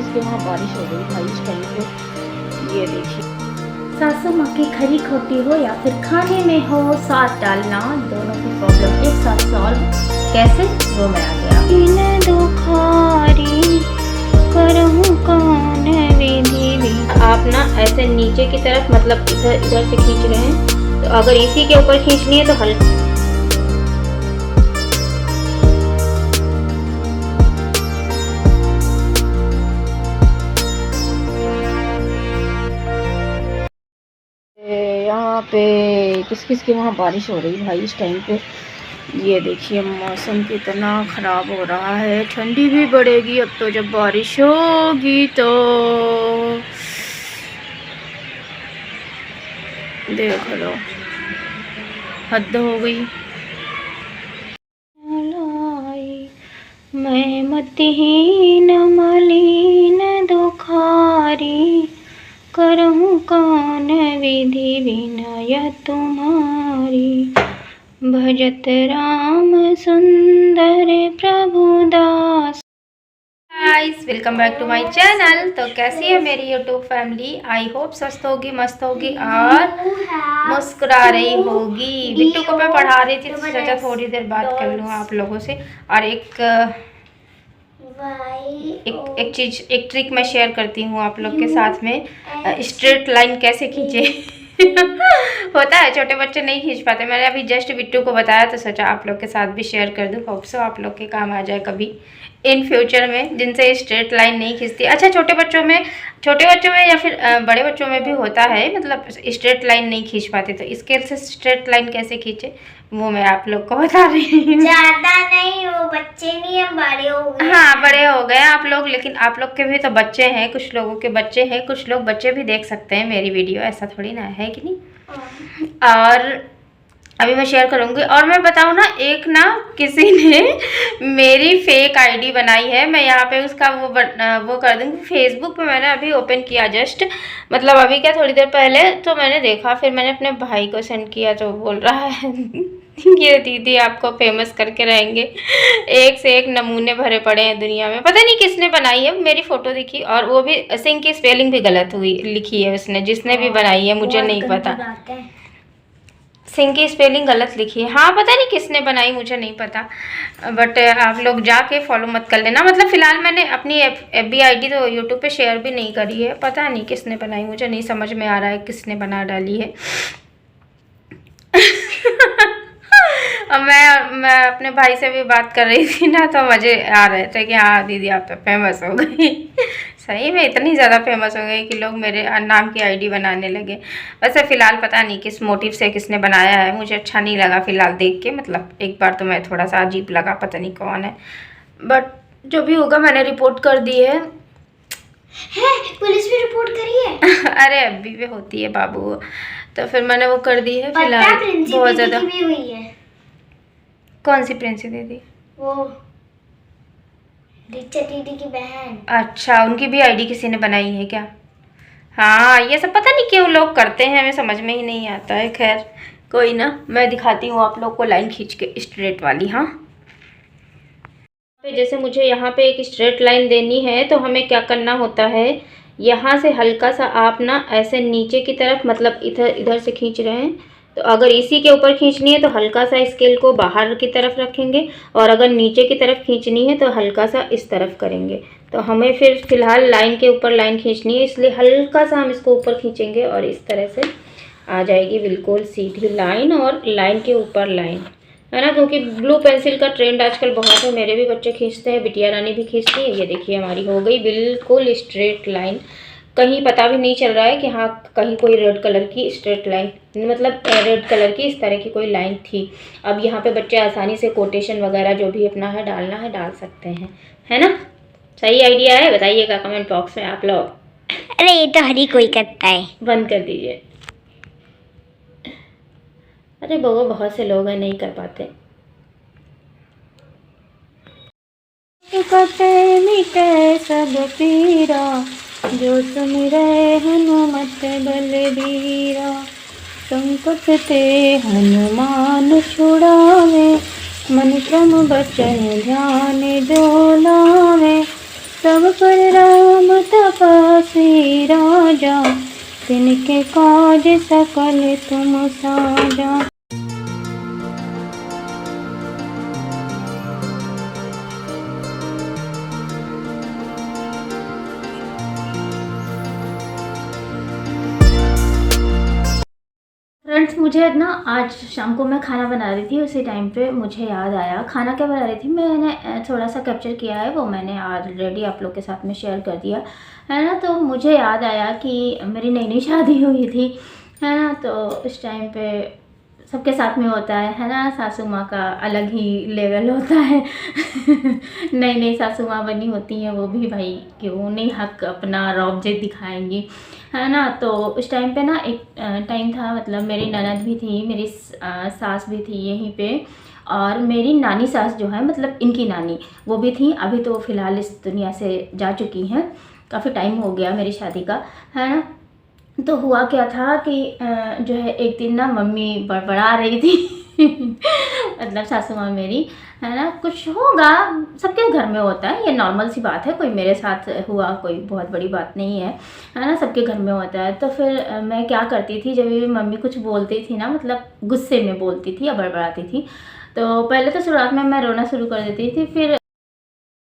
किसके वहाँ बारिश हो गई भाई इस टाइम पे। ये देखिए, सासू माँ की खरी खोटी हो या फिर खाने में हो साथ डालना, दोनों की प्रॉब्लम एक साथ सॉल्व कैसे, वो मैं आगे इन दुखारी करहूं कौन विधि भी। आप ना ऐसे नीचे की तरफ मतलब इधर इधर से खींच रहे हैं, तो अगर इसी के ऊपर खींचनी है तो हल्का यहाँ पे किस किस के वहाँ बारिश हो रही भाई इस टाइम पे। ये देखिए मौसम कितना ख़राब हो रहा है, ठंडी भी बढ़ेगी अब तो जब बारिश होगी तो। देख लो हद हो गई। मैं मतिहीन मलिन दुखारी करहूं कौन विधि विनय तुम्हारी। भजत राम सुंदर प्रभुदास। Guys welcome back to my channel. तो कैसी है मेरी यूट्यूब फैमिली? आई होप स्वस्थ होगी, मस्त होगी और मुस्कुरा रही होगी। बिट्टू को मैं पढ़ा रही थी तो सोचा थोड़ी देर बात कर लूँ आप लोगों से। और एक चीज, एक ट्रिक मैं शेयर करती हूँ आप लोग के साथ में। स्ट्रेट लाइन कैसे खींचे होता है छोटे बच्चे नहीं खींच पाते। मैंने अभी जस्ट बिट्टू को बताया तो सोचा आप लोग के साथ भी शेयर कर दूँ। होप सो आप लोग के काम आ जाए कभी इन फ्यूचर में, जिनसे स्ट्रेट लाइन नहीं खींचती। अच्छा छोटे बच्चों में या फिर बड़े बच्चों में भी होता है, मतलब स्ट्रेट लाइन नहीं खींच पाते, तो स्केल से स्ट्रेट लाइन कैसे खींचे वो मैं आप लोग को बता रही हूँ। ज्यादा नहीं, वो बच्चे नहीं, हम बड़े हो गए। हाँ बड़े हो गए आप लोग, लेकिन आप लोग के भी तो बच्चे हैं, कुछ लोगों के बच्चे हैं, कुछ लोग बच्चे भी देख सकते हैं मेरी वीडियो, ऐसा थोड़ी ना है कि नहीं। और अभी मैं शेयर करूँगी। और मैं बताऊँ ना, एक ना किसी ने मेरी फेक आईडी बनाई है, मैं यहाँ पे उसका वो कर दूँगी। फेसबुक पे मैंने अभी ओपन किया जस्ट, मतलब अभी क्या थोड़ी देर पहले, तो मैंने देखा, फिर मैंने अपने भाई को सेंड किया तो बोल रहा है ये दीदी आपको फेमस करके रहेंगे, एक से एक नमूने भरे पड़े हैं दुनिया में। पता नहीं किसने बनाई है, मेरी फ़ोटो दिखी और वो भी सिंह की स्पेलिंग भी गलत हुई लिखी है उसने, जिसने भी बनाई है मुझे नहीं पता। सिंह की स्पेलिंग गलत लिखी है। हाँ पता नहीं किसने बनाई, मुझे नहीं पता, बट आप लोग जाके फॉलो मत कर लेना। मतलब फ़िलहाल मैंने अपनी FB आईडी तो यूट्यूब पे शेयर भी नहीं करी है, पता नहीं किसने बनाई, मुझे नहीं समझ में आ रहा है किसने बना डाली है। और मैं अपने भाई से भी बात कर रही थी ना, तो मज़े आ रहे थे कि हाँ दीदी आप तो फेमस हो गई सही में इतनी ज़्यादा फेमस हो गई कि लोग मेरे नाम की आईडी बनाने लगे। वैसे फ़िलहाल पता नहीं किस मोटिव से किसने बनाया है, मुझे अच्छा नहीं लगा फ़िलहाल देख के। मतलब एक बार तो मैं थोड़ा सा अजीब लगा, पता नहीं कौन है, बट जो भी होगा मैंने रिपोर्ट कर दी है। पुलिस भी रिपोर्ट करी है अरे अभी भी होती है बाबू, तो फिर मैंने वो कर दी है फिलहाल। बहुत ज़्यादा भी हुई है। कौन सी प्रिंसी दीदी? वो रिचा दीदी की बहन। अच्छा उनकी भी आईडी किसी ने बनाई है क्या? हाँ ये सब पता नहीं क्यों लोग करते हैं, हमें समझ में ही नहीं आता है। खैर कोई ना, मैं दिखाती हूँ आप लोग को लाइन खींच के स्ट्रेट वाली। हाँ जैसे मुझे यहाँ पे एक स्ट्रेट लाइन देनी है तो हमें क्या करना होता है, यहाँ से हल्का सा आप ना ऐसे नीचे की तरफ, मतलब इधर से खींच रहे हैं, तो अगर इसी के ऊपर खींचनी है तो हल्का सा स्केल को बाहर की तरफ रखेंगे, और अगर नीचे की तरफ खींचनी है तो हल्का सा इस तरफ करेंगे। तो हमें फिर फ़िलहाल लाइन के ऊपर लाइन खींचनी है, इसलिए हल्का सा हम इसको ऊपर खींचेंगे और इस तरह से आ जाएगी बिल्कुल सीधी लाइन, और लाइन के ऊपर लाइन, है ना। क्योंकि ब्लू पेंसिल का ट्रेंड आजकल बहुत है, मेरे भी बच्चे खींचते हैं, बिटिया रानी भी खींचती है। ये देखिए हमारी हो गई बिल्कुल स्ट्रेट लाइन। कहीं पता भी नहीं चल रहा है कि हाँ कहीं कोई रेड कलर की स्ट्रेट लाइन, मतलब रेड कलर की इस तरह की कोई लाइन थी। अब यहाँ पे बच्चे आसानी से कोटेशन वगैरह जो भी अपना है डालना है डाल सकते हैं, है ना। सही आइडिया है, बताइएगा कमेंट बॉक्स में आप लोग। अरे ये तो हर ही कोई करता है। बंद कर दीजिए। अरे वो बहुत से लोग हैं नहीं कर पाते। कटे मिटे सब पीरा, जो सुमिरै हनुमत बलबीरा। संकट ते हनुमान छुड़ावे, मन क्रम बचन ध्यान जो लावे। सब राम पर राम तपस्वी राजा, तिनके काज सकल तुम साजा। फ्रेंड्स, मुझे ना आज शाम को मैं खाना बना रही थी, उसी टाइम पे मुझे याद आया। खाना क्या बना रही थी मैंने थोड़ा सा कैप्चर किया है, वो मैंने ऑलरेडी आप लोग के साथ में शेयर कर दिया है ना। तो मुझे याद आया कि मेरी नई नई शादी हुई थी, है ना। तो उस टाइम पे सबके साथ में होता है ना। सासू माँ का अलग ही लेवल होता है। नई नई सासू माँ बनी होती हैं, वो भी भाई क्यों नहीं हक अपना रौब-जेब दिखाएंगी, है ना। तो उस टाइम पे ना एक टाइम था, मतलब मेरी ननद भी थी, मेरी सास भी थी यहीं पे, और मेरी नानी सास जो है, मतलब इनकी नानी, वो भी थी। अभी तो फ़िलहाल इस दुनिया से जा चुकी हैं, काफ़ी टाइम हो गया मेरी शादी का, है ना। तो हुआ क्या था कि जो है एक दिन ना मम्मी बड़बड़ा रही थी। मतलब सासू माँ मेरी, है ना। कुछ होगा, सबके घर में होता है, ये नॉर्मल सी बात है, कोई मेरे साथ हुआ कोई बहुत बड़ी बात नहीं है ना। सबके घर में होता है। तो फिर मैं क्या करती थी, जब भी मम्मी कुछ बोलती थी ना, मतलब गुस्से में बोलती थी या बड़बड़ाती थी, तो पहले तो शुरुआत में मैं रोना शुरू कर देती थी। फिर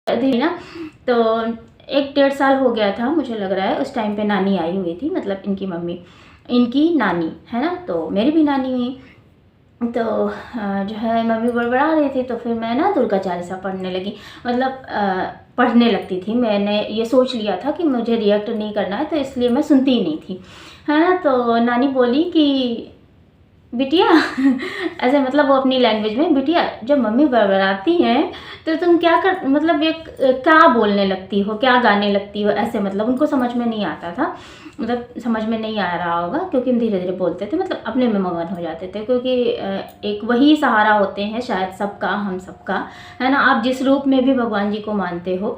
थी ना, तो 1-1.5 साल हो गया था मुझे लग रहा है, उस टाइम पे नानी आई हुई थी, मतलब इनकी मम्मी, इनकी नानी, है ना। तो मेरी भी नानी हुई। तो जो है मम्मी बड़बड़ा रही थी, तो फिर मैं ना दुर्गा चालीसा पढ़ने लगी, मतलब पढ़ने लगती थी। मैंने ये सोच लिया था कि मुझे रिएक्ट नहीं करना है, तो इसलिए मैं सुनती ही नहीं थी, है ना। तो नानी बोली कि बिटिया ऐसे, मतलब वो अपनी लैंग्वेज में, बिटिया जब मम्मी बड़बड़ाती हैं तो तुम क्या कर, मतलब ये क्या बोलने लगती हो, क्या गाने लगती हो, ऐसे, मतलब उनको समझ में नहीं आता था, मतलब समझ में नहीं आ रहा होगा, क्योंकि हम धीरे धीरे बोलते थे, मतलब अपने में मगन हो जाते थे, क्योंकि एक वही सहारा होते हैं शायद सबका, हम सबका, है ना। आप जिस रूप में भी भगवान जी को मानते हो।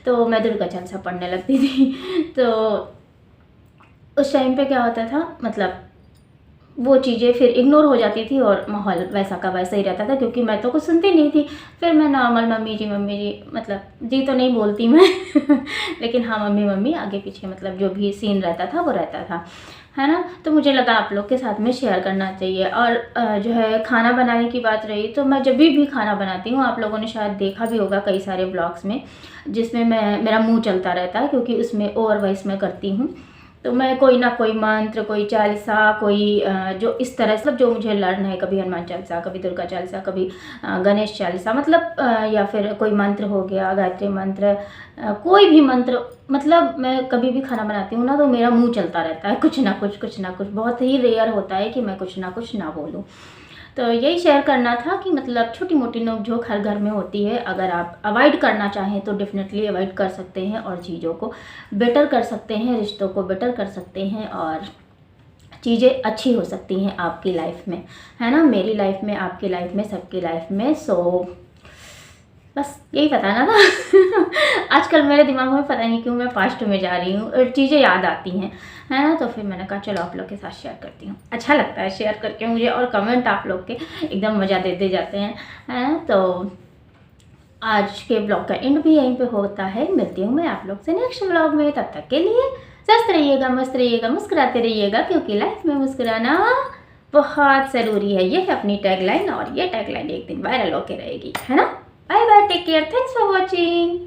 तो मैं दुर्गा चालीसा पढ़ने लगती थी। तो उस टाइम पे क्या होता था, मतलब वो चीज़ें फिर इग्नोर हो जाती थी और माहौल वैसा का वैसा ही रहता था, क्योंकि मैं तो कुछ सुनती नहीं थी। फिर मैं नॉर्मल मम्मी जी, मतलब जी तो नहीं बोलती मैं लेकिन हाँ मम्मी मम्मी आगे पीछे, मतलब जो भी सीन रहता था वो रहता था, है ना। तो मुझे लगा आप लोग के साथ में शेयर करना चाहिए। और जो है खाना बनाने की बात रही, तो मैं जब भी खाना बनाती हूँ, आप लोगों ने शायद देखा भी होगा कई सारे ब्लॉग्स में, जिसमें मेरा मुँह चलता रहता है, क्योंकि उसमें ओवर वॉइस मैं करती हूँ। तो मैं कोई ना कोई मंत्र, कोई चालीसा, कोई जो इस तरह से, जो मुझे लर्न है, कभी हनुमान चालीसा, कभी दुर्गा चालीसा, कभी गणेश चालीसा, मतलब या फिर कोई मंत्र हो गया, गायत्री मंत्र, कोई भी मंत्र, मतलब मैं कभी भी खाना बनाती हूँ ना, तो मेरा मुंह चलता रहता है, कुछ ना कुछ। बहुत ही रेयर होता है कि मैं कुछ ना बोलूँ। तो यही शेयर करना था कि मतलब छोटी मोटी नोक-झोंक हर घर में होती है। अगर आप अवॉइड करना चाहें तो डेफ़िनेटली अवॉइड कर सकते हैं, और चीज़ों को बेटर कर सकते हैं, रिश्तों को बेटर कर सकते हैं, और चीज़ें अच्छी हो सकती हैं आपकी लाइफ में, है ना। मेरी लाइफ में, आपकी लाइफ में, सबकी लाइफ में। सो बस यही बताना था। आजकल मेरे दिमाग में पता नहीं क्यों मैं पास्ट में जा रही हूँ और चीज़ें याद आती हैं, है ना। तो फिर मैंने कहा चलो आप लोग के साथ शेयर करती हूँ। अच्छा लगता है शेयर करके मुझे, और कमेंट आप लोग के एकदम मज़ा देते जाते हैं, है ना। तो आज के ब्लॉग का एंड भी यहीं पे होता है। मिलती हूँ मैं आप लोग से नेक्स्ट ब्लॉग में। तब तक के लिए स्वस्थ रहिएगा, मस्त रहिएगा, मुस्कुराते रहिएगा, क्योंकि लाइफ में मुस्कुराना बहुत ज़रूरी है। ये है अपनी टैगलाइन, और ये टैगलाइन एक दिन वायरल होके रहेगी, है ना। Bye bye, take care, thanks for watching.